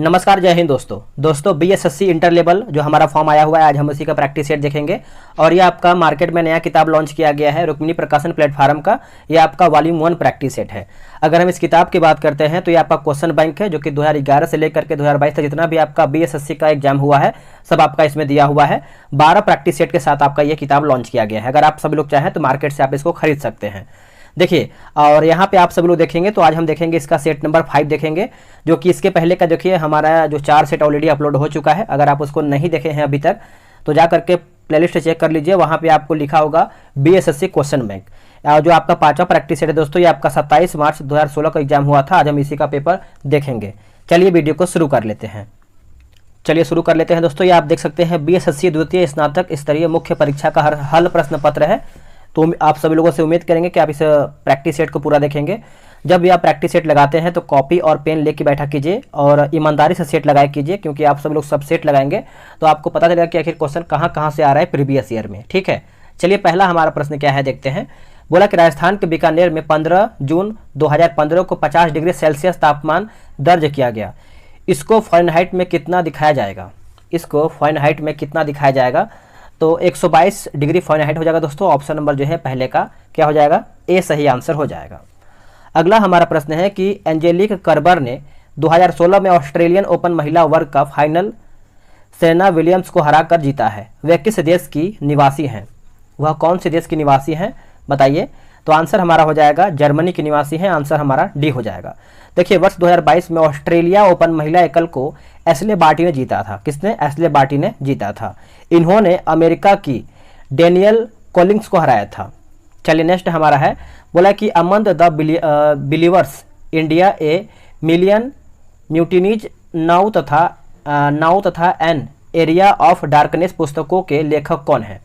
नमस्कार, जय हिंद दोस्तों बीएसएससी इंटर लेवल जो हमारा फॉर्म आया हुआ है, आज हम उसी का प्रैक्टिस सेट देखेंगे। और ये आपका मार्केट में नया किताब लॉन्च किया गया है रुक्मिणी प्रकाशन प्लेटफॉर्म का। ये आपका वॉल्यूम 1 प्रैक्टिस सेट है। अगर हम इस किताब की बात करते हैं तो ये आपका क्वेश्चन बैंक है जो कि 2011 से लेकर के 2022 तक जितना भी आपका बीएसएससी का एग्जाम हुआ है सब आपका इसमें दिया हुआ है। 12 प्रैक्टिस सेट के साथ आपका ये किताब लॉन्च किया गया है। अगर आप सभी लोग चाहें तो मार्केट से आप इसको खरीद सकते हैं। देखिए, और यहाँ पे आप सभी लोग देखेंगे तो आज हम देखेंगे इसका सेट नंबर 5 देखेंगे, जो कि इसके पहले का देखिए हमारा जो 4 सेट ऑलरेडी अपलोड हो चुका है। अगर आप उसको नहीं देखे हैं अभी तक तो जा करके प्लेलिस्ट चेक कर लीजिए, वहाँ पे आपको लिखा होगा बीएसएससी क्वेश्चन बैंक। जो आपका 5वां प्रैक्टिस सेट है दोस्तों, ये आपका 27 मार्च 2016 का एग्जाम हुआ था। आज हम इसी का पेपर देखेंगे। चलिए वीडियो को शुरू कर लेते हैं। दोस्तों, ये आप देख सकते हैं बीएसएससी द्वितीय स्नातक स्तरीय मुख्य परीक्षा का हल प्रश्न पत्र है। तो आप सभी लोगों से उम्मीद करेंगे कि आप इस प्रैक्टिस सेट को पूरा देखेंगे। जब भी आप प्रैक्टिस सेट लगाते हैं तो कॉपी और पेन लेके बैठा कीजिए और ईमानदारी से सेट लगाया कीजिए, क्योंकि आप सब लोग सब सेट लगाएंगे तो आपको पता चलेगा कि आखिर क्वेश्चन कहाँ से आ रहा है प्रीवियस ईयर में। ठीक है, चलिए पहला हमारा प्रश्न क्या है देखते हैं। बोला कि राजस्थान के बीकानेर में 15 जून 2015 को 50 डिग्री सेल्सियस तापमान दर्ज किया गया। इसको फ़ारेनहाइट में कितना दिखाया जाएगा? तो 122 डिग्री फ़ारेनहाइट हो जाएगा दोस्तों। ऑप्शन नंबर जो है पहले का क्या हो जाएगा? ए सही आंसर हो जाएगा। अगला हमारा प्रश्न है कि एंजेलिक कर्बर ने 2016 में ऑस्ट्रेलियन ओपन महिला वर्ग का फाइनल सेरेना विलियम्स को हराकर जीता है। वह किस देश की निवासी हैं? वह कौन से देश की निवासी हैं बताइए? तो आंसर हमारा हो जाएगा जर्मनी की निवासी हैं। आंसर हमारा डी हो जाएगा। देखिए, वर्ष 2022 में ऑस्ट्रेलिया ओपन महिला एकल को एशले बार्टी ने जीता था। किसने? एशले बार्टी ने जीता था। इन्होंने अमेरिका की डेनियल कॉलिंग्स को हराया था। चलिए नेक्स्ट हमारा है, बोला कि among the believers India a million mutinies now तथा एन एरिया ऑफ डार्कनेस पुस्तकों के लेखक कौन है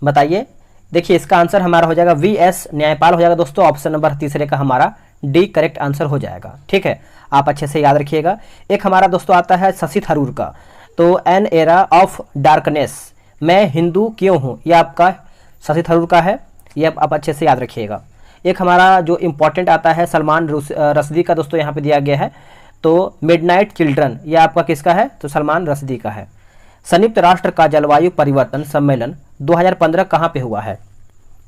बताइए? देखिए, इसका आंसर हमारा हो जाएगा वीएस न्यायपाल हो जाएगा दोस्तों। ऑप्शन नंबर तीसरे का हमारा डी करेक्ट आंसर हो जाएगा। ठीक है, आप अच्छे से याद रखिएगा। एक हमारा दोस्तों आता है शशि थरूर का, तो एन एरा ऑफ डार्कनेस मैं हिंदू क्यों हूँ, यह आपका शशि थरूर का है। ये आप अच्छे से याद रखिएगा। एक हमारा जो इम्पोर्टेंट आता है सलमान रश्दी का दोस्तों, यहाँ पे दिया गया है, तो मिडनाइट चिल्ड्रन यह आपका किसका है? तो सलमान रश्दी का है। संयुक्त राष्ट्र का जलवायु परिवर्तन सम्मेलन 2015 कहाँ पे हुआ है?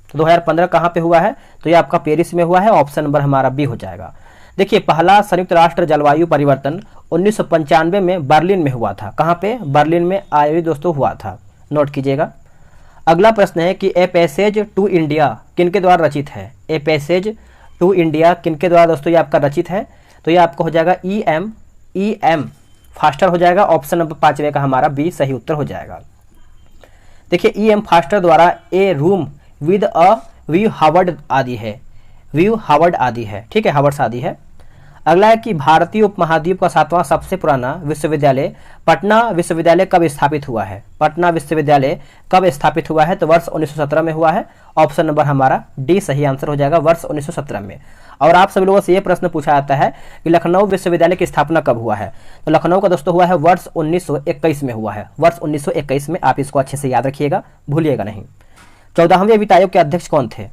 तो 2015 कहाँ पे हुआ है? तो ये आपका पेरिस में हुआ है। ऑप्शन नंबर हमारा बी हो जाएगा। देखिए, पहला संयुक्त राष्ट्र जलवायु परिवर्तन 1995 में बर्लिन में हुआ था। कहाँ पे? बर्लिन में आयोजित दोस्तों हुआ था, नोट कीजिएगा। अगला प्रश्न है कि ए पैसेज टू इंडिया किनके द्वारा रचित है? ए पैसेज टू इंडिया किनके द्वारा दोस्तों ये आपका रचित है? तो ये आपका हो जाएगा ई एम फास्टर हो जाएगा। ऑप्शन नंबर 5वें का हमारा बी सही उत्तर हो जाएगा। देखिए, ई एम फास्टर द्वारा A Room with a View Howard आदि है। ठीक है, हावर्ड्स आदि है। अगला है कि भारतीय उपमहाद्वीप का 7वां सबसे पुराना विश्वविद्यालय पटना विश्वविद्यालय कब स्थापित हुआ है? पटना विश्वविद्यालय कब स्थापित हुआ है? तो वर्ष 1917 में हुआ है। ऑप्शन नंबर हमारा डी सही आंसर हो जाएगा, वर्ष 1917 में। और आप सभी लोगों से ये प्रश्न पूछा जाता है कि लखनऊ विश्वविद्यालय की स्थापना कब हुआ है? तो लखनऊ का दोस्तों हुआ है वर्ष 1921 में हुआ है। वर्ष 1921 में। आप इसको अच्छे से याद रखिएगा, भूलिएगा नहीं। 14वें वित्त आयोग के अध्यक्ष कौन थे?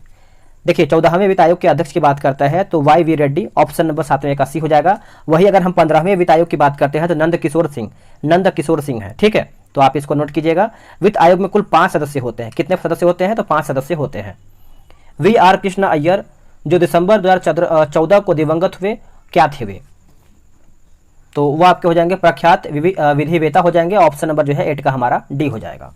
देखिए, 14वें वित्त आयोग के अध्यक्ष की बात करता है तो Y V Reddy. Option number 7वें का सी हो जाएगा। वही अगर हम 15वें वित्त आयोग की बात करते हैं तो नंद किशोर सिंह है। ठीक है, तो आप इसको नोट कीजिएगा। वित्त आयोग में कुल 5 सदस्य होते हैं। कितने सदस्य होते हैं? तो 5 सदस्य होते हैं। वी आर कृष्ण अय्यर जो दिसंबर 2014 को दिवंगत हुए, क्या थे वे? तो वो आपके हो जाएंगे प्रख्यात विधिवेता हो जाएंगे। ऑप्शन नंबर जो है 8 का हमारा डी हो जाएगा।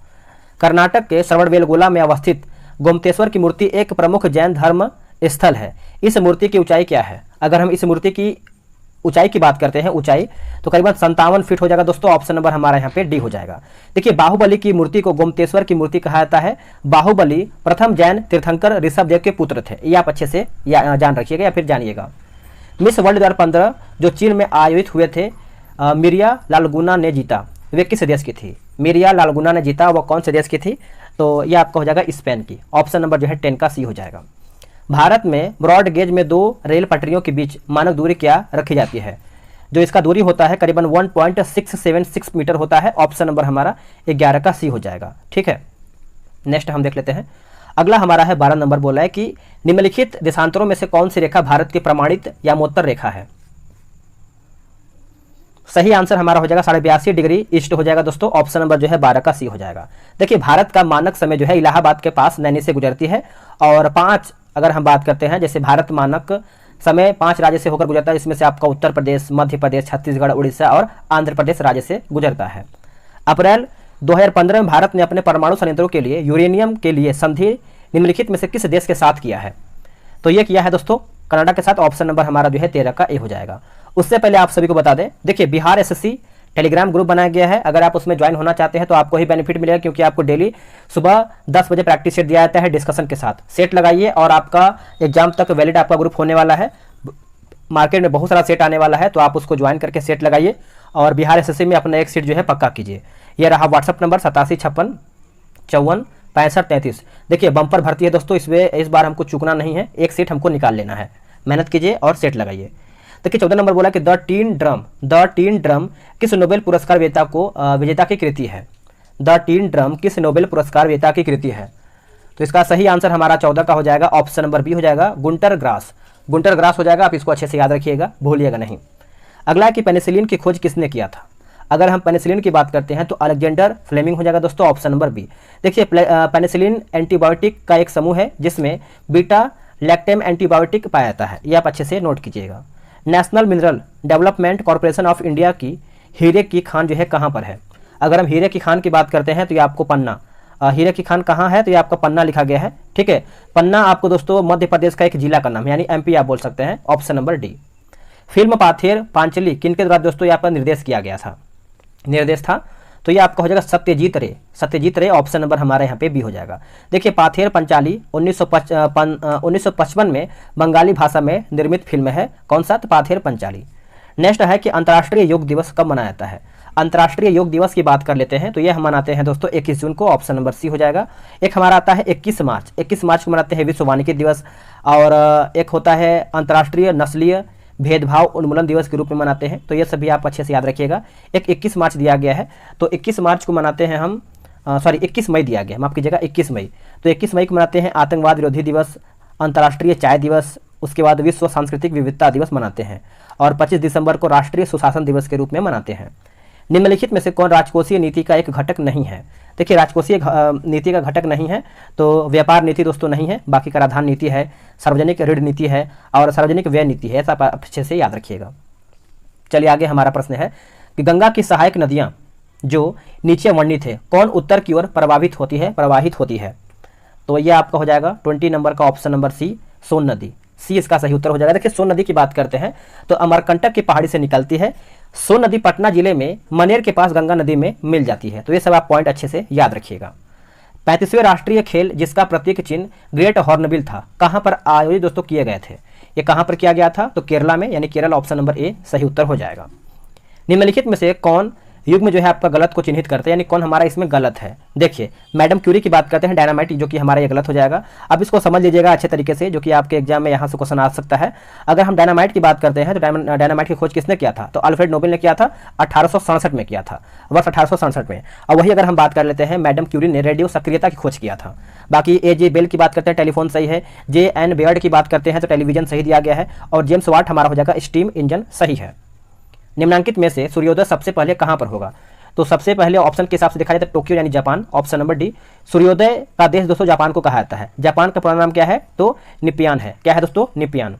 कर्नाटक के श्रवणबेलगोला में अवस्थित गोमतेश्वर की मूर्ति एक प्रमुख जैन धर्म स्थल है। इस मूर्ति की ऊंचाई क्या है? अगर हम इस मूर्ति की ऊंचाई की बात करते हैं, ऊंचाई तो करीबन 57 फीट हो जाएगा दोस्तों। ऑप्शन नंबर हमारा यहाँ पे डी हो जाएगा। देखिए, बाहुबली की मूर्ति को गोमतेश्वर की मूर्ति कहा जाता है। बाहुबली प्रथम जैन तीर्थंकर ऋषभदेव के पुत्र थे। ये आप अच्छे से जान रखिएगा या फिर जानिएगा। मिस वर्ल्ड 2015 जो चीन में आयोजित हुए थे, मिरिया लालगुना ने जीता। वे किस देश की थी? मिरिया लालगुना ने जीता, वो कौन से देश की थी? तो ये आपका हो जाएगा स्पेन की। ऑप्शन नंबर जो है 10 का सी हो जाएगा। भारत में ब्रॉड गेज में 2 रेल पटरियों के बीच मानक दूरी क्या रखी जाती है? जो इसका दूरी होता है करीबन 1.676 मीटर होता है। ऑप्शन नंबर हमारा 11 का सी हो जाएगा। ठीक है, नेक्स्ट हम देख लेते हैं। अगला हमारा है 12 नंबर। बोला है कि निम्नलिखित देशांतरों में से कौन सी रेखा भारत की प्रमाणित यामोत्तर रेखा है? सही आंसर हमारा हो जाएगा 82.5 डिग्री ईस्ट हो जाएगा दोस्तों। ऑप्शन नंबर जो है 12 का सी हो जाएगा। देखिए भारत का मानक समय जो है इलाहाबाद के पास नैनी से गुजरती है, और 5 अगर हम बात करते हैं, जैसे भारत मानक समय 5 राज्य से होकर गुजरता है, इसमें से आपका उत्तर प्रदेश, मध्य प्रदेश, छत्तीसगढ़, उड़ीसा और आंध्र प्रदेश राज्य से गुजरता है। अप्रैल 2015 में भारत ने अपने परमाणु संयंत्रों के लिए यूरेनियम के लिए संधि निम्नलिखित में से किस देश के साथ किया है? तो ये किया है दोस्तों कनाडा के साथ। ऑप्शन नंबर हमारा जो है 13 का ए हो जाएगा। उससे पहले आप सभी को बता दें, देखिए बिहार एसएससी टेलीग्राम ग्रुप बनाया गया है। अगर आप उसमें ज्वाइन होना चाहते हैं तो आपको ही बेनिफिट मिलेगा, क्योंकि आपको डेली सुबह 10 बजे प्रैक्टिस सेट दिया जाता है डिस्कशन के साथ। सेट लगाइए और आपका एग्जाम तक वैलिड आपका ग्रुप होने वाला है। मार्केट में बहुत सारा सेट आने वाला है, तो आप उसको ज्वाइन करके सेट लगाइए और बिहार एसएससी में अपना एक सीट जो है पक्का कीजिए। यह रहा व्हाट्सअप नंबर 8756546533। देखिए बम्पर भर्ती है दोस्तों, इसमें इस बार हमको चूकना नहीं है, एक सीट हमको निकाल लेना है। मेहनत कीजिए और सेट लगाइए। देखिए 14 नंबर बोला कि द टीन ड्रम किस नोबेल पुरस्कार विजेता की कृति है? द टीन ड्रम किस नोबेल पुरस्कार विजेता की कृति है? तो इसका सही आंसर हमारा 14 का हो जाएगा। ऑप्शन नंबर बी हो जाएगा गुंटर ग्रास हो जाएगा। आप इसको अच्छे से याद रखिएगा, भूलिएगा नहीं। अगला है कि पेनिसिलिन की खोज किसने किया था? अगर हम पेनिसिलिन की बात करते हैं तो अलेक्जेंडर फ्लेमिंग हो जाएगा दोस्तों। Option number B. देखिए पेनिसिलिन एंटीबायोटिक का एक समूह है जिसमें बीटा लैक्टेम एंटीबायोटिक पाया जाता है। ये आप अच्छे से नोट कीजिएगा। National mineral development corporation of India की हीरे की खान जो है कहाँ पर है? अगर हम हीरे की खान की बात करते हैं तो ये आपको पन्ना, हीरे की खान कहाँ है? तो ये आपका पन्ना लिखा गया है, ठीक है। पन्ना आपको दोस्तों मध्य प्रदेश का एक जिला का नाम, यानी एमपी आप बोल सकते हैं। Option number D. Film Pather Panchali किनके द्वारा दोस्तों यहाँ पर निर्देश किया गया था? निर्देश था तो ये आपका हो जाएगा सत्यजीत रे। ऑप्शन नंबर हमारे यहाँ पे बी हो जाएगा। देखिए पाथेर पंचाली 1955 में बंगाली भाषा में निर्मित फिल्म है। कौन सा? तो पाथेर पंचाली। नेक्स्ट है कि अंतर्राष्ट्रीय योग दिवस कब मनाया जाता है? अंतर्राष्ट्रीय योग दिवस की बात कर लेते हैं तो ये हम मनाते हैं दोस्तों 21 जून को। ऑप्शन नंबर सी हो जाएगा। एक हमारा आता है 21 मार्च को मनाते हैं विश्व वानिकी दिवस, और एक होता है अंतर्राष्ट्रीय नस्लीय भेदभाव उन्मूलन दिवस के रूप में मनाते हैं। तो ये सभी आप अच्छे से याद रखिएगा। एक 21 मार्च दिया गया है, तो 21 मार्च को मनाते हैं हम, 21 मई दिया गया, माफ कीजिएगा 21 मई। तो 21 मई को मनाते हैं आतंकवाद विरोधी दिवस, अंतर्राष्ट्रीय चाय दिवस, उसके बाद विश्व सांस्कृतिक विविधता दिवस मनाते हैं, और 25 दिसंबर को राष्ट्रीय सुशासन दिवस के रूप में मनाते हैं। निम्नलिखित में से कौन राजकोषीय नीति का एक घटक नहीं है? देखिए राजकोषीय नीति का घटक नहीं है तो व्यापार नीति दोस्तों नहीं है, बाकी कराधान नीति है, सार्वजनिक ऋण नीति है और सार्वजनिक व्यय नीति है। ऐसा आप अच्छे से याद रखिएगा। चलिए आगे हमारा प्रश्न है कि गंगा की सहायक नदियाँ जो नीचे वर्णित है कौन उत्तर की ओर प्रवाहित होती है? तो ये आपका हो जाएगा 20 नंबर का ऑप्शन नंबर सी, सोन नदी। सी इसका सही उत्तर हो जाएगा। देखिए सोन नदी की बात करते हैं तो अमरकंटक की पहाड़ी से निकलती है। सोन नदी पटना जिले में मनेर के पास गंगा नदी में मिल जाती है। तो ये सब आप पॉइंट अच्छे से याद रखिएगा। 35वें राष्ट्रीय खेल जिसका प्रतीक चिन्ह ग्रेट हॉर्नबिल था कहाँ पर आयोजित दोस्तों किए गए थे? ये कहाँ पर किया गया था? तो केरला में, यानी केरल। ऑप्शन नंबर ए सही उत्तर हो जाएगा। निम्नलिखित में से कौन युग्म जो है आपका गलत को चिन्हित करते हैं, यानी कौन हमारा इसमें गलत है? देखिए मैडम क्यूरी की बात करते हैं डायनामाइट, जो कि हमारा ये गलत हो जाएगा। अब इसको समझ लीजिएगा अच्छे तरीके से, जो कि आपके एग्जाम में यहाँ से क्वेश्चन आ सकता है। अगर हम डायनामाइट की बात करते हैं तो डायनामाइट की खोज किसने किया था? तो अल्फ्रेड नोबेल ने किया था, 1867 में किया था, वर्ष 1867 में। और वही अगर हम बात कर लेते हैं मैडम क्यूरी ने रेडियो सक्रियता की खोज किया था। बाकी ए.जे. बेल की बात करते हैं टेलीफोन सही है, J.N. बेयर्ड की बात करते हैं तो टेलीविजन सही दिया गया है, और जेम्स वाट हमारा हो जाएगा स्टीम इंजन सही है। निम्नांकित में से सूर्योदय सबसे पहले कहाँ पर होगा? तो सबसे पहले ऑप्शन के हिसाब से देखा जाए तो टोक्यो यानी जापान। Option number D. सूर्योदय का देश दोस्तों जापान को कहा जाता है। जापान का पूरा नाम क्या है? तो निपियान है। क्या है दोस्तों? निपियान।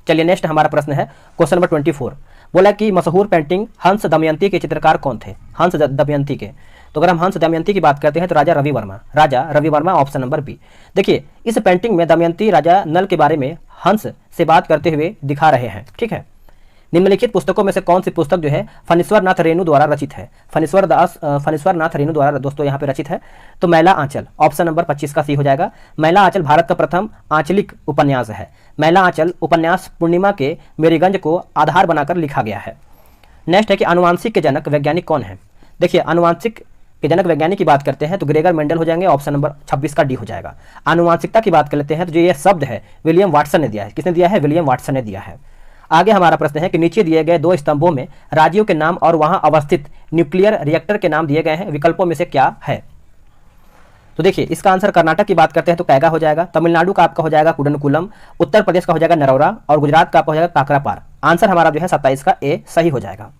चलिए नेक्स्ट हमारा प्रश्न है क्वेश्चन नंबर 24। बोला कि मशहूर पेंटिंग हंस दमयंती के चित्रकार कौन थे? हंस दमयंती के। तो अगर हम हंस दमयंती की बात करते हैं तो Raja Ravi Varma. Option number B. देखिए इस पेंटिंग में दमयंती राजा नल के बारे में हंस से बात करते हुए दिखा रहे हैं, ठीक है। निम्नलिखित पुस्तकों में से कौन सी पुस्तक जो है फणीश्वर नाथ रेणु द्वारा रचित है? फणीश्वर नाथ रेणु द्वारा दोस्तों यहाँ पे रचित है। तो मैला आंचल। ऑप्शन नंबर 25 का सी हो जाएगा। मैला आंचल भारत का प्रथम आंचलिक उपन्यास है। मैला आंचल उपन्यास पूर्णिमा के मेरीगंज को आधार बनाकर लिखा गया है। नेक्स्ट है कि आनुवांशिक के जनक वैज्ञानिक कौन है? देखिए आनुवांशिक के जनक वैज्ञानिक की बात करते हैं तो ग्रेगर मेंडल हो जाएंगे। ऑप्शन नंबर 26 का डी हो जाएगा। आनुवांशिकता की बात कर लेते हैं तो जो ये शब्द है विलियम वाटसन ने दिया है। किसने दिया है? विलियम वाटसन ने दिया है। आगे हमारा प्रश्न है कि नीचे दिए गए 2 स्तंभों में राज्यों के नाम और वहां अवस्थित न्यूक्लियर रिएक्टर के नाम दिए गए हैं, विकल्पों में से क्या है? तो देखिए इसका आंसर कर्नाटक की बात करते हैं तो कैगा हो जाएगा। तमिलनाडु का आपका हो जाएगा कुडनकुलम, उत्तर प्रदेश का हो जाएगा नरौरा, और गुजरात का आपका हो जाएगा काकरापार। आंसर हमारा जो है 27 का ए सही हो जाएगा।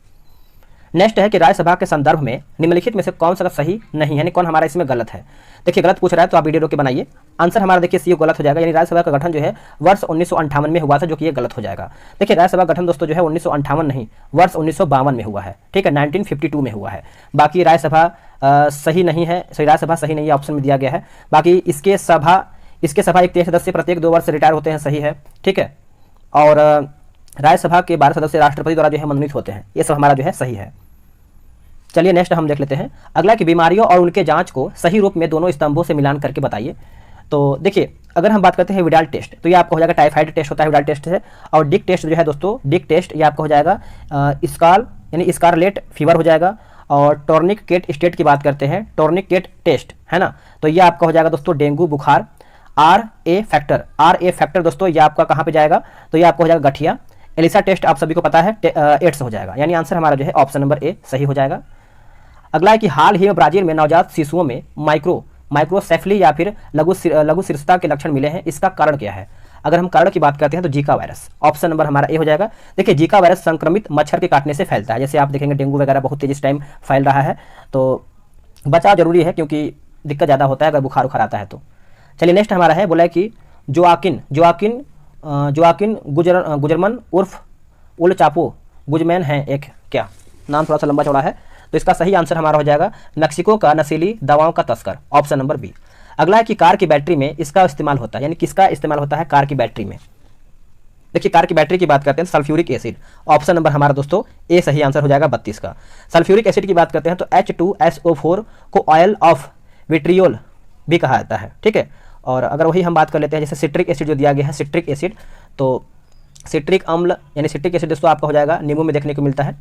नेक्स्ट है कि राज्यसभा के संदर्भ में निम्नलिखित में से कौन सा सही नहीं है, यानी कौन हमारा इसमें गलत है। देखिए गलत पूछ रहा है तो आप वीडियो रोक के बनाइए। आंसर हमारा देखिए सी गलत हो जाएगा, यानी राज्यसभा का गठन जो है वर्ष 1958 में हुआ था, जो कि ये गलत हो जाएगा। देखिए राज्यसभा गठन दोस्तों जो है 1958 नहीं, वर्ष 1952 में हुआ है, ठीक है, 1952 में हुआ है। बाकी राज्यसभा सही नहीं है, सही राज्यसभा सही नहीं है, ऑप्शन में दिया गया है। बाकी इसके सभा 31 सदस्य प्रत्येक 2 वर्ष रिटायर होते हैं, सही है, ठीक है। और राज्यसभा के 12 सदस्य राष्ट्रपति द्वारा जो है मनोनीत होते हैं, ये सब हमारा जो है सही है। चलिए नेक्स्ट हम देख लेते हैं अगला कि बीमारियों और उनके जांच को सही रूप में दोनों स्तंभों से मिलान करके बताइए। तो देखिए अगर हम बात करते हैं विडाल टेस्ट, तो ये आपका हो जाएगा टाइफाइड टेस्ट होता है विडाल टेस्ट से। और डिक टेस्ट जो है दोस्तों, डिक टेस्ट ये आपका हो जाएगा यानी स्कारलेट फीवर हो जाएगा। और टॉर्निकेट स्टेट की बात करते हैं, टॉर्निकेट टेस्ट है ना, तो ये आपका हो जाएगा दोस्तों डेंगू बुखार। आर ए फैक्टर दोस्तों ये आपका कहाँ पे जाएगा, तो ये आपका हो जाएगा गठिया। एलिसा टेस्ट आप सभी को पता है एड्स हो जाएगा, यानी आंसर हमारा जो है ऑप्शन नंबर ए सही हो जाएगा। अगला है कि हाल ही में ब्राजील में नवजात शिशुओं में माइक्रोसेफली या फिर लघु शीर्षता के लक्षण मिले हैं, इसका कारण क्या है। अगर हम कारण की बात करते हैं तो जीका वायरस, ऑप्शन नंबर हमारा ए हो जाएगा। देखिए जीका वायरस संक्रमित मच्छर के काटने से फैलता है, जैसे आप देखेंगे डेंगू वगैरह बहुत तेजी से टाइम फैल रहा है, तो बचाव जरूरी है क्योंकि दिक्कत ज़्यादा होता है अगर बुखार उखार आता है तो। चलिए नेक्स्ट हमारा है, बोला है कि जोआकिन गुजरमन उर्फ उल चापो गुजमैन है एक क्या, नाम थोड़ा सा लंबा चौड़ा है, तो इसका सही आंसर हमारा हो जाएगा मैक्सिको का नशीली दवाओं का तस्कर, ऑप्शन नंबर बी। अगला है कि कार की बैटरी में इसका इस्तेमाल होता है, यानी किसका इस्तेमाल होता है कार की बैटरी में। देखिए कार की बैटरी की बात करते हैं सल्फ्यूरिक एसिड, ऑप्शन नंबर हमारा दोस्तों ए सही आंसर हो जाएगा 32 का। सल्फ्यूरिक एसिड की बात करते हैं तो H2SO4 को ऑयल ऑफ विट्रियोल भी कहा जाता है, ठीक है। और अगर वही हम बात कर लेते हैं जैसे सिट्रिक एसिड जो दिया गया है सिट्रिक एसिड, तो सिट्रिक अम्ल यानी सिट्रिक एसिड दोस्तों आपका हो जाएगा नींबू में देखने को मिलता है।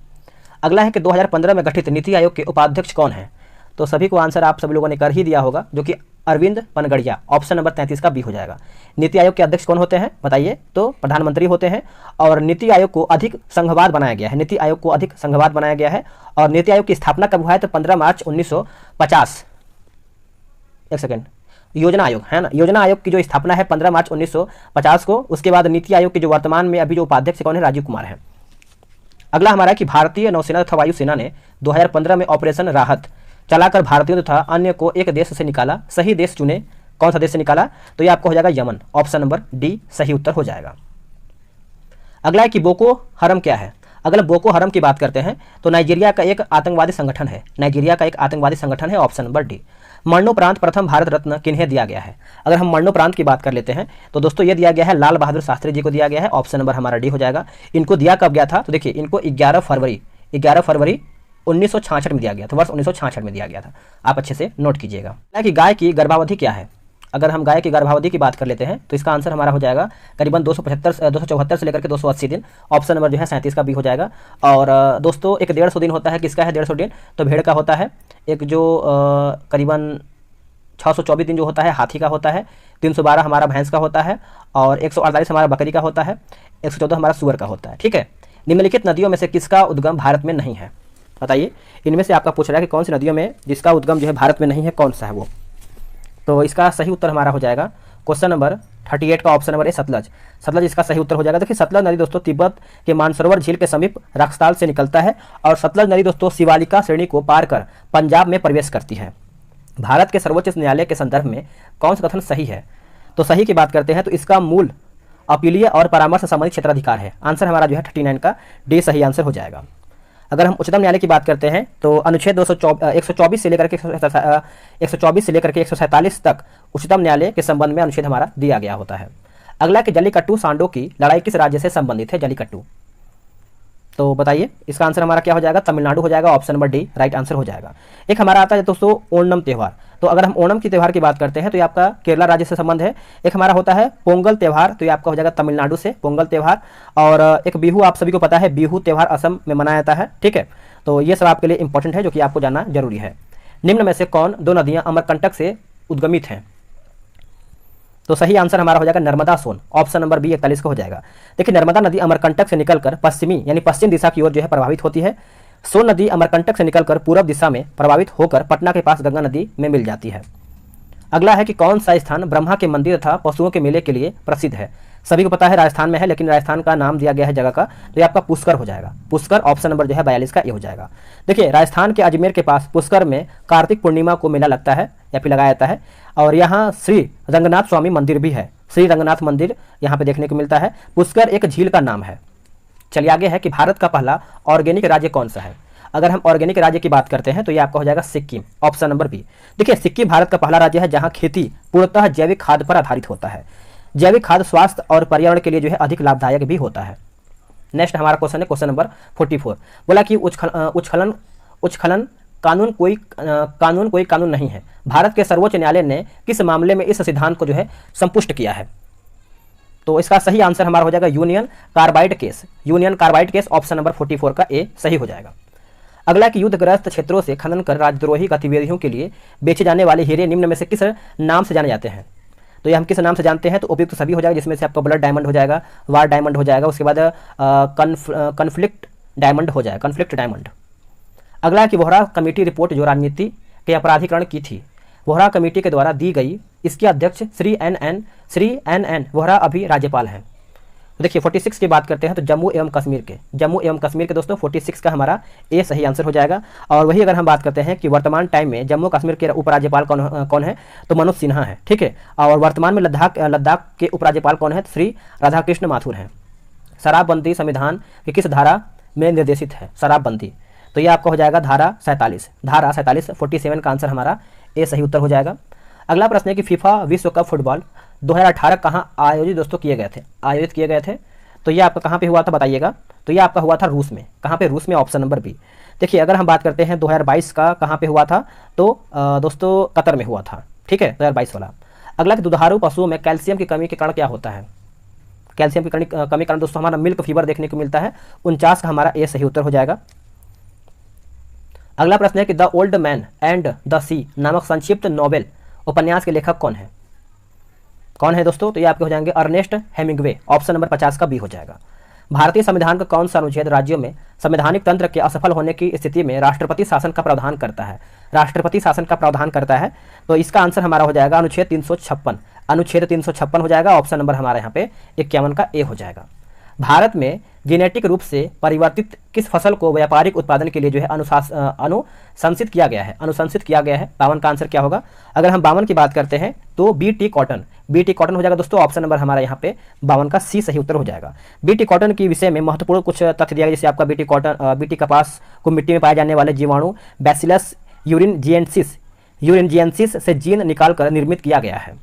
अगला है कि 2015 में गठित नीति आयोग के उपाध्यक्ष कौन है, तो सभी को आंसर आप सभी लोगों ने कर ही दिया होगा, जो कि अरविंद पनगड़िया, ऑप्शन नंबर 33 का बी हो जाएगा। नीति आयोग के अध्यक्ष कौन होते हैं बताइए, तो प्रधानमंत्री होते हैं। और नीति आयोग को अधिक संघवाद बनाया गया है, नीति आयोग को अधिक संघवाद बनाया गया है। और नीति आयोग की स्थापना कब हुआ है, तो 15 मार्च 1950, एक सेकेंड, योजना आयोग है ना, योजना आयोग की जो स्थापना है 15 मार्च 1950 को। उसके बाद नीति आयोग के जो वर्तमान में अभी जो उपाध्यक्ष कौन है, राजीव कुमार है। अगला हमारा है कि भारतीय नौसेना तथा वायुसेना ने 2015 में ऑपरेशन राहत चलाकर भारतीयों तथा अन्य को एक देश से निकाला, सही देश चुने, कौन सा देश से निकाला, तो ये आपको हो जाएगा यमन, ऑप्शन नंबर डी सही उत्तर हो जाएगा। अगला है कि बोको हरम क्या है। अगर बोको हरम की बात करते हैं तो नाइजीरिया का एक आतंकवादी संगठन है, नाइजीरिया का एक आतंकवादी संगठन है, ऑप्शन नंबर डी। मरणोपरांत प्रथम भारत रत्न किन्हें दिया गया है। अगर हम मरणोपरांत की बात कर लेते हैं तो दोस्तों ये दिया गया है लाल बहादुर शास्त्री जी को दिया गया है, ऑप्शन नंबर हमारा डी हो जाएगा। इनको दिया कब गया था, तो देखिए इनको 11 फरवरी 1966 में दिया गया था, वर्ष 1966 में दिया गया था, आप अच्छे से नोट कीजिएगा। कि गाय की गर्भावधि क्या है। अगर हम गाय की गर्भावधि की बात कर लेते हैं तो इसका आंसर हमारा हो जाएगा करीबन 274 से लेकर के 280 दिन, ऑप्शन नंबर जो है 37 का भी हो जाएगा। और दोस्तों एक 150 दिन होता है, किसका है 150 दिन, तो भेड़ का होता है। एक जो करीबन 624 दिन जो होता है हाथी का होता है, 312 हमारा भैंस का होता है, और 148 हमारा बकरी का होता है, 114 हमारा सुअर का होता है, ठीक है। निम्नलिखित नदियों में से किसका उद्गम भारत में नहीं है, बताइए। इनमें से आपका पूछ रहा है कि कौन सी नदियों में जिसका उद्गम जो है भारत में नहीं है, कौन सा है वो। तो इसका सही उत्तर हमारा हो जाएगा क्वेश्चन नंबर 38 का option number A Sutlej, Sutlej इसका सही उत्तर हो जाएगा। देखिए सतलज नदी दोस्तों तिब्बत के मानसरोवर झील के समीप रक्सताल से निकलता है, और सतलज नदी दोस्तों शिवालिका श्रेणी को पार कर पंजाब में प्रवेश करती है। भारत के सर्वोच्च न्यायालय के संदर्भ में कौन सा कथन सही है, तो सही की बात करते हैं तो इसका मूल अपीलीय और परामर्श संबंधी क्षेत्राधिकार है, आंसर हमारा जो है 39 का डी सही आंसर हो जाएगा। अगर हम उच्चतम न्यायालय की बात करते हैं तो अनुच्छेद 124 से लेकर के 147 तक उच्चतम न्यायालय के संबंध में अनुच्छेद हमारा दिया गया होता है। अगला कि जल्लीकट्टू सांडों की लड़ाई किस राज्य से संबंधित है, जल्लीकट्टू, तो बताइए इसका आंसर हमारा क्या हो जाएगा, तमिलनाडु हो जाएगा, option number D right answer हो जाएगा। एक हमारा आता है दोस्तों ओणम त्यौहार, तो अगर हम ओणम की त्यौहार की बात करते हैं तो ये आपका केरला राज्य से संबंध है। एक हमारा होता है पोंगल त्यौहार, तो ये आपका हो जाएगा तमिलनाडु से पोंगल त्यौहार। और एक बिहू आप सभी को पता है, बिहू त्यौहार असम में मनाया जाता है, ठीक है। तो ये सब आपके लिए इंपॉर्टेंट है जो कि आपको जानना जरूरी है। निम्न में से कौन दो नदियां अमरकंटक से उद्गमित हैं, तो सही आंसर हमारा हो जाएगा Narmada Son, option number B 41 का हो जाएगा। देखिए नर्मदा नदी अमरकंटक से निकलकर पश्चिमी यानी पश्चिम दिशा की ओर जो है प्रभावित होती है। सोन नदी अमरकंटक से निकलकर पूर्व दिशा में प्रभावित होकर पटना के पास गंगा नदी में मिल जाती है। अगला है कि कौन सा स्थान ब्रह्मा के मंदिर तथा पशुओं के मेले के लिए प्रसिद्ध है, सभी को पता है राजस्थान में है, लेकिन राजस्थान का नाम दिया गया है जगह का, तो ये आपका पुष्कर हो जाएगा। पुष्कर ऑप्शन नंबर जो है 42 का ये हो जाएगा। देखिए राजस्थान के अजमेर के पास पुष्कर में कार्तिक पूर्णिमा को मेला लगता है या फिर लगाया जाता है, और यहाँ श्री रंगनाथ स्वामी मंदिर भी है। श्री रंगनाथ मंदिर यहाँ पे देखने को मिलता है। पुष्कर एक झील का नाम है। चलिए आगे है कि भारत का पहला ऑर्गेनिक राज्य कौन सा है। अगर हम ऑर्गेनिक राज्य की बात करते हैं तो ये आपका हो जाएगा सिक्किम, ऑप्शन नंबर बी। देखिए सिक्किम भारत का पहला राज्य है जहाँ खेती पूर्णतः जैविक खाद पर आधारित होता है। जैविक खाद स्वास्थ्य और पर्यावरण के लिए जो है अधिक लाभदायक भी होता है। नेक्स्ट हमारा क्वेश्चन है क्वेश्चन नंबर 44। बोला कि उच्छखलन कानून कोई कानून नहीं है। भारत के सर्वोच्च न्यायालय ने किस मामले में इस सिद्धांत को जो है संपुष्ट किया है। तो इसका सही आंसर हमारा हो जाएगा union carbide case. Union carbide case option number 44 का ए सही हो जाएगा। अगला कि युद्धग्रस्त क्षेत्रों से खनन कर राजद्रोही गतिविधियों के लिए बेचे जाने वाले हीरे निम्न में से किस नाम से जाने जाते हैं। तो ये हम किस नाम से जानते हैं, तो उपयुक्त तो सभी हो जाएगा, जिसमें से आपका ब्लड डायमंड हो जाएगा, वार डायमंड हो जाएगा, उसके बाद कन्फ्लिक्ट डायमंड हो जाएगा, कन्फ्लिक्ट डायमंड। अगला कि वोहरा कमेटी रिपोर्ट जो राजनीति के अपराधीकरण की थी, वोहरा कमेटी के द्वारा दी गई, इसके अध्यक्ष श्री एन एन वोहरा अभी राज्यपाल हैं। तो देखिए 46 की बात करते हैं तो जम्मू एवं कश्मीर के दोस्तों 46 का हमारा ए सही आंसर हो जाएगा। और वही अगर हम बात करते हैं कि वर्तमान टाइम में जम्मू कश्मीर के उपराज्यपाल कौन है, तो मनोज सिन्हा है, ठीक है। और वर्तमान में लद्दाख के उपराज्यपाल कौन है, श्री राधाकृष्ण माथुर हैं। शराबबंदी संविधान की किस धारा में निर्देशित है, शराबबंदी, तो ये आपका हो जाएगा धारा 47। 47 का आंसर हमारा ए सही उत्तर हो जाएगा। अगला प्रश्न है कि फीफा विश्व कप फुटबॉल 2018 कहाँ आयोजित दोस्तों किए गए थे। तो ये आपका कहाँ पे हुआ था बताइएगा। तो ये आपका हुआ था रूस में। कहाँ पे, रूस में, ऑप्शन नंबर बी। देखिए अगर हम बात करते हैं 2022 का कहाँ पे हुआ था, तो दोस्तों कतर में हुआ था, ठीक है, 2022 वाला। अगला कि दुधारू पशुओं में कैल्शियम की कमी के कारण क्या होता है। कैल्शियम की कमी के कारण दोस्तों हमारा मिल्क फीवर देखने को मिलता है। 49 का हमारा ए सही उत्तर हो जाएगा। अगला प्रश्न है कि The Old Man and the Sea नामक संक्षिप्त नोबेल उपन्यास के लेखक कौन है दोस्तों। तो ये आपके हो जाएंगे अर्नेस्ट हेमिंग्वे, ऑप्शन नंबर 50 का बी हो जाएगा। भारतीय संविधान का कौन सा अनुच्छेद राज्यों में संवैधानिक तंत्र के असफल होने की स्थिति में राष्ट्रपति शासन का प्रावधान करता है। राष्ट्रपति शासन का प्रावधान करता है, तो इसका आंसर हमारा हो जाएगा अनुच्छेद 356। अनुच्छेद 356 हो जाएगा, ऑप्शन नंबर हमारे यहाँ पे 51 का ए हो जाएगा। भारत में जेनेटिक रूप से परिवर्तित किस फसल को व्यापारिक उत्पादन के लिए जो है अनुशंसित किया गया है। 52 का आंसर क्या होगा। अगर हम 52 की बात करते हैं तो बीटी कॉटन हो जाएगा दोस्तों, ऑप्शन नंबर हमारा यहाँ पे 52 का सी सही उत्तर हो जाएगा। बीटी कॉटन के विषय में महत्वपूर्ण कुछ तथ्य दिया गया, जैसे आपका बीटी कपास को मिट्टी में पाए जाने वाले जीवाणु बैसिलस यूरिनजिएंसिस से जीन निकाल कर निर्मित किया गया है।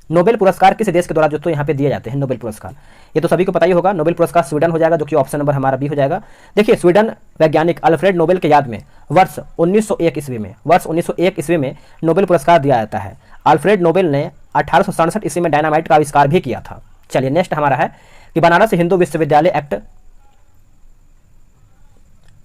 नोबेल पुरस्कार किस देश के द्वारा दोस्तों यहाँ पे दिए जाते हैं नोबेल पुरस्कार, ये तो सभी को पता ही होगा। नोबेल पुरस्कार स्वीडन हो जाएगा, जो कि ऑप्शन नंबर हमारा बी हो जाएगा। देखिए स्वीडन वैज्ञानिक अल्फ्रेड नोबेल के याद में वर्ष 1901 ईस्वी में नोबेल पुरस्कार दिया जाता है। अल्फ्रेड नोबेल ने 1867 ईस्वी में डायनामाइट का आविष्कार भी किया था। चलिए नेक्स्ट हमारा है कि बनारस हिंदू विश्वविद्यालय एक्ट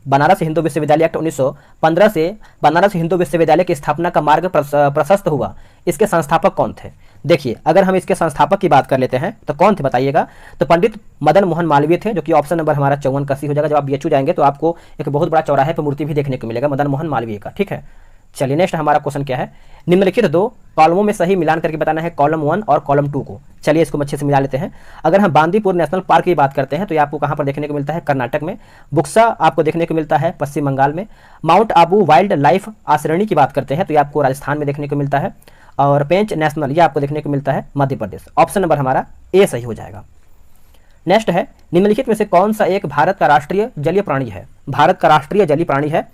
1915 से बनारस हिंदू विश्वविद्यालय की स्थापना का मार्ग प्रशस्त हुआ। इसके संस्थापक कौन थे। देखिए अगर हम इसके संस्थापक की बात कर लेते हैं तो कौन थे बताइएगा। तो पंडित मदन मोहन मालवीय थे, जो कि ऑप्शन नंबर हमारा 54 का सी हो जाएगा। जब आप बीएचयू जाएंगे तो आपको एक बहुत बड़ा चौराहे पर मूर्ति भी देखने को मिलेगा मदन मोहन मालवीय का, ठीक है। चलिए नेक्स्ट हमारा क्वेश्चन क्या है, निम्नलिखित दो कॉलमों में सही मिलान करके बताना है, कॉलम 1 और कॉलम 2 को। चलिए इसको अच्छे से मिला लेते हैं। अगर हम बांदीपुर नेशनल पार्क की बात करते हैं तो ये आपको कहाँ पर देखने को मिलता है, कर्नाटक में। बुक्सा आपको देखने को मिलता है पश्चिम बंगाल में। माउंट आबू वाइल्ड लाइफ आश्रयणी की बात करते हैं तो ये आपको राजस्थान में देखने को मिलता है। और पेंच नेशनल ये आपको देखने को मिलता है मध्य प्रदेश। ऑप्शन नंबर हमारा ए सही हो जाएगा। नेक्स्ट है निम्नलिखित में से कौन सा एक भारत का राष्ट्रीय जलीय प्राणी है। भारत का राष्ट्रीय जलीय प्राणी है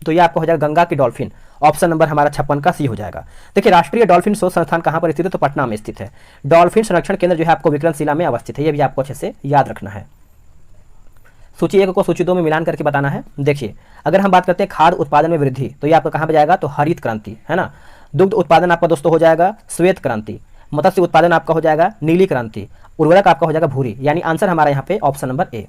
तो ये आपको हो जाएगा गंगा की डॉल्फिन, ऑप्शन नंबर हमारा 56 का सी हो जाएगा। देखिए राष्ट्रीय डॉल्फिन शोध संस्थान कहाँ पर स्थित है, तो पटना में स्थित है। डॉल्फिन संरक्षण केंद्र जो है आपको विक्रमशिला में अवस्थित है, ये भी आपको अच्छे से याद रखना है। सूची 1 को सूची 2 में मिलान करके बताना है। देखिए अगर हम बात करते हैं खाद्य उत्पादन में वृद्धि तो ये आपका कहाँ पर जाएगा, तो हरित क्रांति है ना। दुग्ध उत्पादन आपका दोस्तों हो जाएगा श्वेत क्रांति। मत्स्य उत्पादन आपका हो जाएगा नीली क्रांति। उर्वरक आपका हो जाएगा भूरी, यानी आंसर हमारा यहाँ पे ऑप्शन नंबर ए।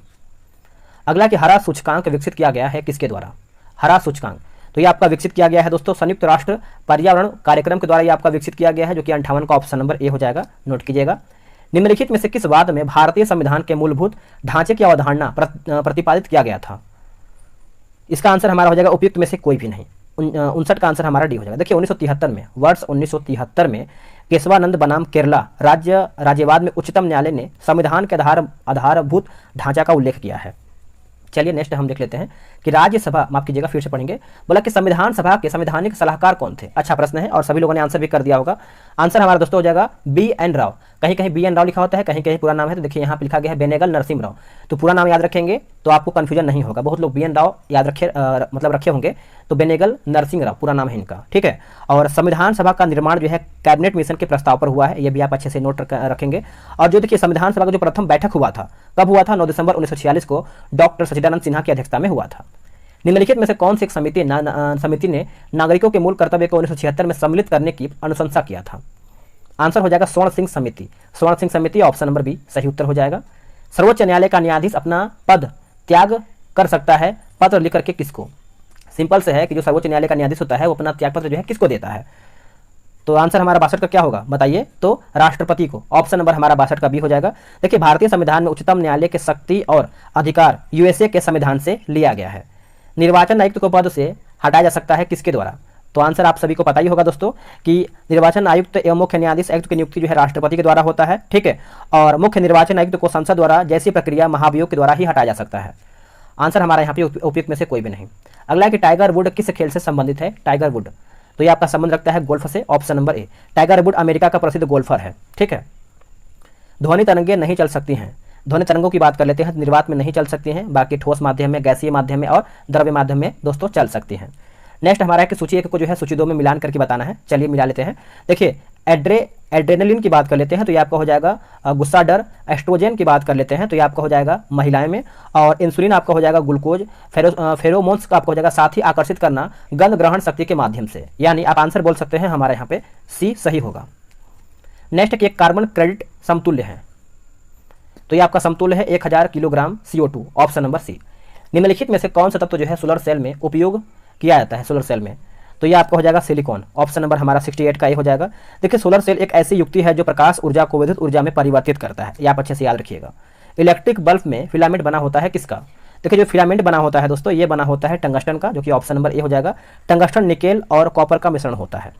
अगला कि हरा सूचकांक विकसित किया गया है किसके द्वारा। हरा सूचकांक तो ये आपका विकसित किया गया है दोस्तों संयुक्त राष्ट्र पर्यावरण कार्यक्रम के द्वारा ये आपका विकसित किया गया है, जो कि 58 का ऑप्शन नंबर ए हो जाएगा, नोट कीजिएगा। निम्नलिखित में से किस वाद में भारतीय संविधान के मूलभूत ढांचे की अवधारणा प्रतिपादित किया गया था। इसका आंसर हमारा हो जाएगा उपयुक्त में से कोई भी नहीं। 59 का आंसर हमारा डी हो जाएगा। देखिए 1973 में, वर्ष 1973 में केशवानंद बनाम केरला राज्यवाद में उच्चतम न्यायालय ने संविधान के आधारभूत ढांचा का उल्लेख किया है। चलिए नेक्स्ट हम देख लेते हैं कि राज्यसभा, माफ कीजिएगा फिर से पढ़ेंगे, बोला कि संविधान सभा के संवैधानिक सलाहकार कौन थे। अच्छा प्रश्न है और सभी लोगों ने आंसर भी कर दिया होगा। आंसर हमारा दोस्तों हो जाएगा बी एन राव। कहीं कहीं बी एन राव लिखा होता है, कहीं कहीं पूरा नाम है, तो देखिए यहाँ पे लिखा गया है बेनेगल नरसिम्हा राव। तो पूरा नाम याद रखेंगे तो आपको कंफ्यूजन नहीं होगा। बहुत लोग बी एन राव याद मतलब रखे होंगे, तो बेनेगल नरसिंह राव पूरा नाम है इनका, ठीक है। और संविधान सभा का निर्माण जो है कैबिनेट मिशन के प्रस्ताव पर हुआ है, ये भी आप अच्छे से नोट रखेंगे। और जो देखिए संविधान सभा का जो प्रथम बैठक हुआ था, कब हुआ था? 9 दिसंबर 1946 को डॉक्टर सच्चिदानंद सिन्हा की अध्यक्षता में हुआ था। निम्नलिखित में से कौन सी एक समिति ने नागरिकों के मूल कर्तव्य को 1976 में सम्मिलित करने की अनुशंसा किया था? आंसर हो जाएगा स्वर्ण सिंह समिति। स्वर्ण सिंह समिति ऑप्शन नंबर बी सही उत्तर हो जाएगा। सर्वोच्च न्यायालय का न्यायाधीश अपना पद त्याग कर सकता है पत्र लिख करके किसको? सिंपल से है कि जो सर्वोच्च न्यायालय का न्यायाधीश होता है वो अपना त्यागपत्र जो है किसको देता है? तो आंसर हमारा 62 का क्या होगा बताइए? तो राष्ट्रपति को। ऑप्शन नंबर हमारा 62 का बी हो जाएगा। देखिए भारतीय संविधान में उच्चतम न्यायालय के शक्ति और अधिकार यूएसए के संविधान से लिया गया है। निर्वाचन आयुक्त को पद से हटाया जा सकता है किसके द्वारा? तो आंसर आप सभी को पता ही होगा दोस्तों कि निर्वाचन आयुक्त एवं मुख्य न्यायाधीश आयुक्त की नियुक्ति जो है राष्ट्रपति के द्वारा होता है, ठीक है। और मुख्य निर्वाचन आयुक्त को संसद द्वारा जैसी प्रक्रिया महाभियोग के द्वारा ही हटाया जा सकता है। आंसर हमारा यहाँ पे उपयुक्त में से कोई भी नहीं। अगला है कि टाइगर वुड किस खेल से संबंधित है? टाइगर वुड तो ये आपका संबंध रखता है गोल्फ से। Option number A. Tiger would America का प्रसिद्ध गोल्फर है, ठीक है। ध्वनि तरंगें नहीं चल सकती हैं। ध्वनि तरंगों की बात कर लेते हैं, निर्वात में नहीं चल सकती हैं, बाकी ठोस माध्यम में, गैसीय माध्यम में और द्रव्य माध्यम में दोस्तों चल सकती हैं। नेक्स्ट हमारा है कि सूची 1 को जो है सूची 2 में मिलान करके बताना है। चलिए मिला लेते हैं। देखिए एड्रेनलिन की बात कर लेते हैं तो ये आपका हो जाएगा गुस्सा डर। एस्ट्रोजन की बात कर लेते हैं तो ये आपका हो जाएगा महिलाएं में। और इंसुलिन आपका हो जाएगा ग्लूकोज। फेरोमोन्स का आपका हो जाएगा साथ ही आकर्षित करना गंध ग्रहण शक्ति के माध्यम से। यानी आप आंसर बोल सकते हैं हमारे यहाँ पे सी सही होगा। नेक्स्ट कि एक कार्बन क्रेडिट समतुल्य है तो ये आपका समतुल्य है 1000 किलोग्राम CO2। ऑप्शन नंबर सी। निम्नलिखित में से कौन सा तत्व जो है सोलर सेल में उपयोग किया जाता है? सोलर सेल में तो ये आपका हो जाएगा सिलिकॉन। ऑप्शन नंबर हमारा 68 का ये हो जाएगा। देखिए सोलर सेल एक ऐसी युक्ति है जो प्रकाश ऊर्जा को विद्युत ऊर्जा में परिवर्तित करता है, ये आप अच्छे से याद रखिएगा। इलेक्ट्रिक बल्ब में फिलामेंट बना होता है किसका? देखिए जो फिलामेंट बना होता है दोस्तों ये बना होता है टंगस्टन का, जो कि ऑप्शन नंबर ए हो जाएगा। टंगस्टन निकेल और कॉपर का मिश्रण होता है।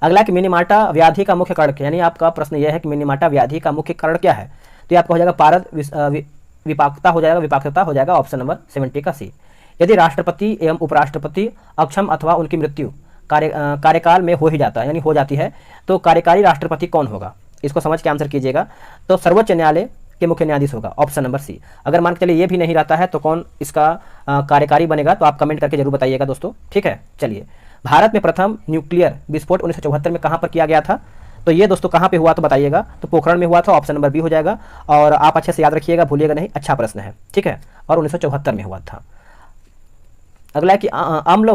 अगला कि मिनीमाटा व्याधि का मुख्य कारण, यानी आपका प्रश्न यह है कि मिनीमाटा व्याधि का मुख्य कारण क्या है? तो ये आपका हो जाएगा पारद विपाकता हो जाएगा, विपाकता हो जाएगा। ऑप्शन नंबर 70 का सी। यदि राष्ट्रपति एवं उपराष्ट्रपति अक्षम अथवा उनकी मृत्यु कार्यकाल में हो ही जाता है, यानी हो जाती है, तो कार्यकारी राष्ट्रपति कौन होगा? इसको समझ के आंसर कीजिएगा। तो सर्वोच्च न्यायालय के मुख्य न्यायाधीश होगा। Option number C. अगर मान के चलिए ये भी नहीं रहता है तो कौन इसका कार्यकारी बनेगा? तो आप कमेंट करके जरूर बताइएगा दोस्तों, ठीक है। चलिए भारत में प्रथम न्यूक्लियर विस्फोट 1974 में कहाँ पर किया गया था? तो ये दोस्तों कहाँ पे हुआ तो बताइएगा। तो पोखरण में हुआ था। ऑप्शन नंबर बी हो जाएगा। और आप अच्छे से याद रखिएगा, भूलिएगा नहीं, अच्छा प्रश्न है, ठीक है। और 1974 में हुआ था। अगला है कि अम्ल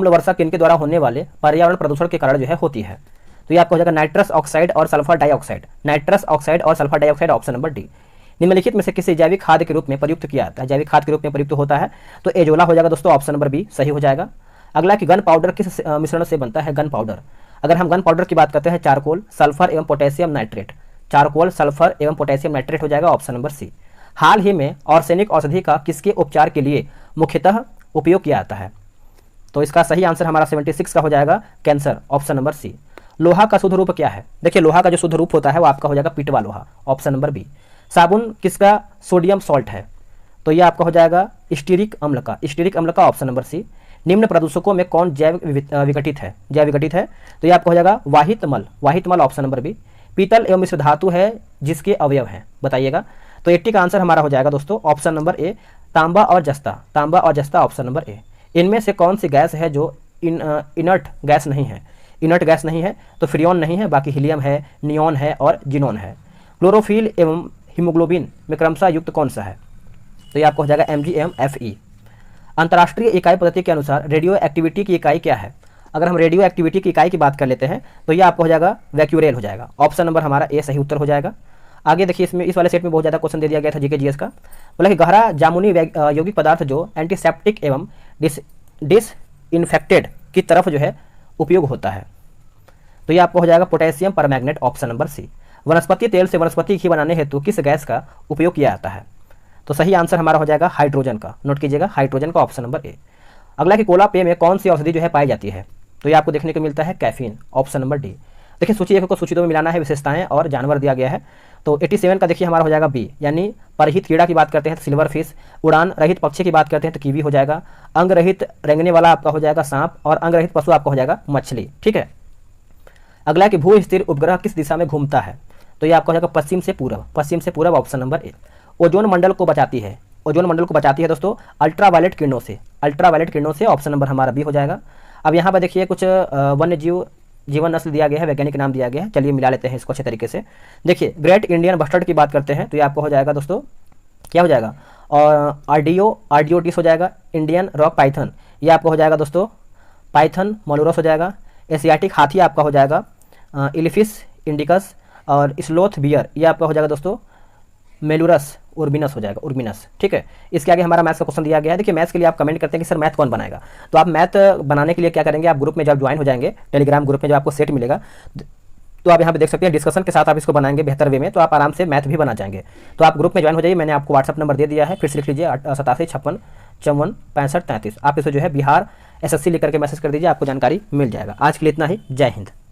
वर्षा किनके द्वारा होने वाले पर्यावरण प्रदूषण के कारण जो है होती है? तो ये आपको हो जाएगा नाइट्रस ऑक्साइड और सल्फर डाइऑक्साइड। नाइट्रस ऑक्साइड और sulphur dioxide. Option number D. निम्नलिखित में से किसी जैविक खाद के रूप में प्रयुक्त किया जाता है? जैविक खाद के रूप में प्रयुक्त होता है तो एजोला हो जाएगा दोस्तों। ऑप्शन नंबर बी सही हो जाएगा। अगला कि गन पाउडर किस मिश्रण से बनता है? गन पाउडर, अगर हम गन पाउडर की बात करते हैं, चारकोल, सल्फर एवं पोटेशियम नाइट्रेट। चारकोल, सल्फर एवं पोटेशियम नाइट्रेट हो जाएगा। ऑप्शन नंबर सी। हाल ही में आर्सेनिक औषधि का किसके उपचार के लिए मुख्यतः उपयोग किया जाता है? तो इसका सही आंसर हमारा 76 का हो जाएगा, कैंसर। ऑप्शन नंबर सी। लोहा का शुद्ध रूप क्या है? देखिए लोहा का जो शुद्ध रूप होता है वो आपका हो जाएगा पिटवा लोहा। Option number B. साबुन किसका सोडियम सॉल्ट है? तो ये आपका हो जाएगा स्टीरिक अम्ल का। स्टीरिक अम्ल का। Option number C. निम्न प्रदूषकों में कौन जैव विघटित है? जैव विघटित है तो ये आपका हो जाएगा वाहित मल। वाहित मल। Option number B. पीतल एवं मिश्र धातु है जिसके अवयव हैं, बताइएगा। तो 80 का आंसर हमारा हो जाएगा दोस्तों ऑप्शन नंबर ए, तांबा और जस्ता। तांबा और जस्ता। Option number A. इनमें से कौन सी गैस है जो इनर्ट गैस नहीं है? इनर्ट गैस नहीं है तो फ्रियोन नहीं है, बाकी हीलियम है, नियॉन है और जिनोन है। क्लोरोफिल एवं हीमोग्लोबिन में क्रमशः युक्त कौन सा है? तो ये आपको हो जाएगा Mg एवं Fe। अंतर्राष्ट्रीय इकाई पद्धति के अनुसार रेडियो एक्टिविटी की इकाई क्या है? अगर हम रेडियो एक्टिविटी की इकाई की बात कर लेते हैं तो ये आपको हो जाएगा वैक्यूरेल हो जाएगा। ऑप्शन नंबर हमारा ए सही उत्तर हो जाएगा। आगे देखिए इसमें इस वाले सेट में बहुत ज़्यादा क्वेश्चन दे दिया गया था जीके जीएस का। बोला कि गहरा जामुनी यौगिक पदार्थ जो एंटीसेप्टिक एवं डिसइंफेक्टेड की तरफ जो है उपयोग होता है, तो ये आपको हो जाएगा potassium permanganate. Option number C. वनस्पति तेल से वनस्पति घी बनाने हेतु किस गैस का उपयोग किया जाता है? तो सही आंसर हमारा हो जाएगा हाइड्रोजन का। नोट कीजिएगा हाइड्रोजन का। Option number A. अगला कि कोला पेय में कौन सी औषधि जो है पाई जाती है? तो ये आपको देखने को मिलता है कैफीन। Option number D. देखिए सूची 1 को सूची 2 में मिलाना है, विशेषताएं और जानवर दिया गया है। तो 87 का देखिए हमारा हो जाएगा बी, यानी परहित कीड़ा की बात करते हैं तो सिल्वर फिश, उड़ान रहित पक्षी की बात करते हैं तो कीवी हो जाएगा, अंग रहित रेंगने वाला आपका हो जाएगा सांप, और अंग रहित पशु आपका हो जाएगा मछली। ठीक है, अगला कि भू स्थिर उपग्रह किस दिशा में घूमता है, तो ये आपका हो जाएगा पश्चिम से पूर्व, पश्चिम से पूर्व ऑप्शन नंबर ए। ओजोन मंडल को बचाती है, ओजोन मंडल को बचाती है दोस्तों अल्ट्रावायलेट किरणों से, अल्ट्रावायलेट किरणों से, ऑप्शन नंबर हमारा बी हो जाएगा। अब यहाँ पर देखिए कुछ वन्य जीव जीवन नस्ल दिया गया है, वैज्ञानिक नाम दिया गया है, चलिए मिला लेते हैं इसको अच्छे तरीके से। देखिए ग्रेट इंडियन बस्टर्ड की बात करते हैं तो ये आपको हो जाएगा दोस्तों, क्या हो जाएगा, और आर्डियोटिस हो जाएगा, इंडियन रॉक पाइथन ये आपको हो जाएगा दोस्तों पाइथन मोलुरस हो जाएगा, एशियाटिक हाथी आपका हो जाएगा इलिफिस इंडिकस, और स्लोथ बियर ये आपका हो जाएगा दोस्तों मेलुरस उर्बिनस हो जाएगा, उर्बिनस। ठीक है, इसके आगे हमारा मैथ्स का क्वेश्चन दिया गया है। देखिए मैथ्स के लिए आप कमेंट करते हैं कि सर मैथ कौन बनाएगा, तो आप मैथ बनाने के लिए क्या करेंगे, आप ग्रुप में जब ज्वाइन हो जाएंगे, टेलीग्राम ग्रुप में जब आपको सेट मिलेगा तो आप यहाँ पे देख सकते हैं डिस्कशन के साथ आप इसको बनाएंगे बेहतर वे में, तो आप आराम से मैथ भी बना जाएंगे। तो आप ग्रुप में ज्वाइन हो जाइए, मैंने आपको व्हाट्सअप नंबर दे दिया है, फिर से लिख लीजिए 8756546533। आप इसे जो है बिहार SSC लिख करके मैसेज कर दीजिए, आपको जानकारी मिल जाएगा। आज के लिए इतना ही, जय हिंद।